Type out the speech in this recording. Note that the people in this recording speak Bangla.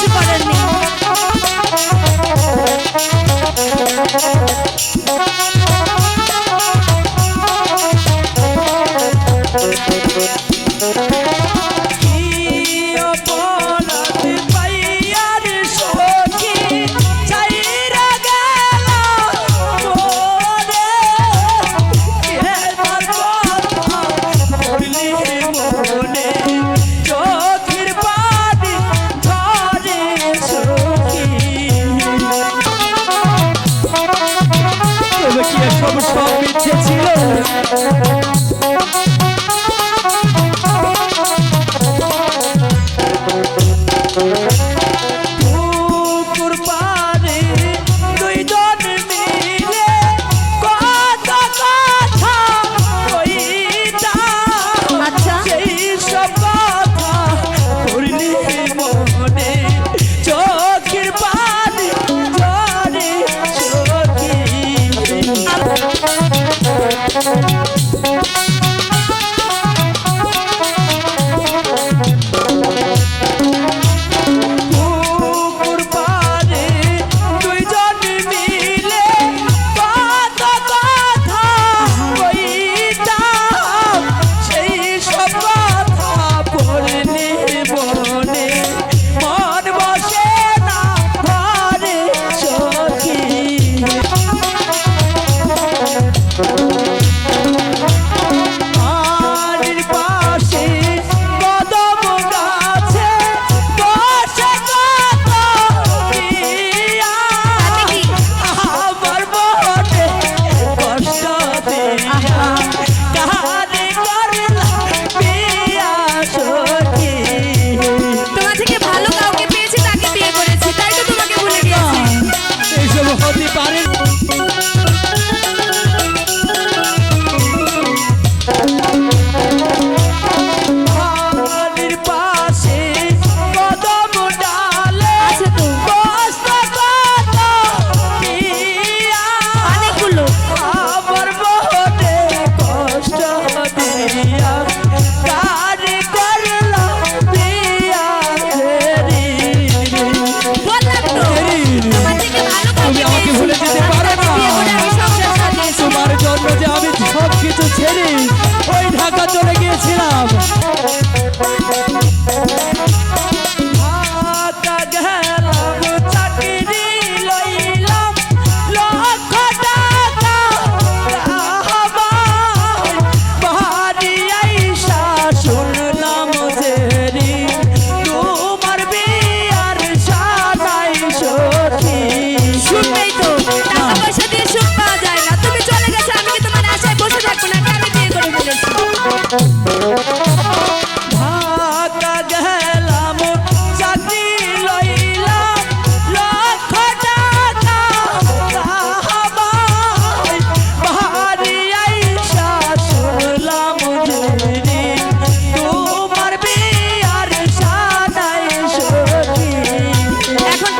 কিছু করার নেই। সব মিথ্যে ছিল। পুকুর পাড়ে দুইজন মিলে কত কথা কইতাম। আচ্ছা। সেই সব কথা পড়লি মনে, চোখের পানি ঝরে সখী। পুকুর পাড়ে দুইজন মিলে কত কথা কইতাম। সেই সব কথা পড়লে মনে, মন বসে না ঘরে সখী। বাড়ির পাশে কদম গাছে বসে কত প্রিয়া। আমার মনে কষ্ট দিয়া কানে করলাম বিয়া সখী। তোমার থেকে ভালো কাউকে পেয়েছি, তাকে বিয়ে করেছি, তাই তো তোমাকে ভুলে গিয়েছি। এইসব হতে পারে।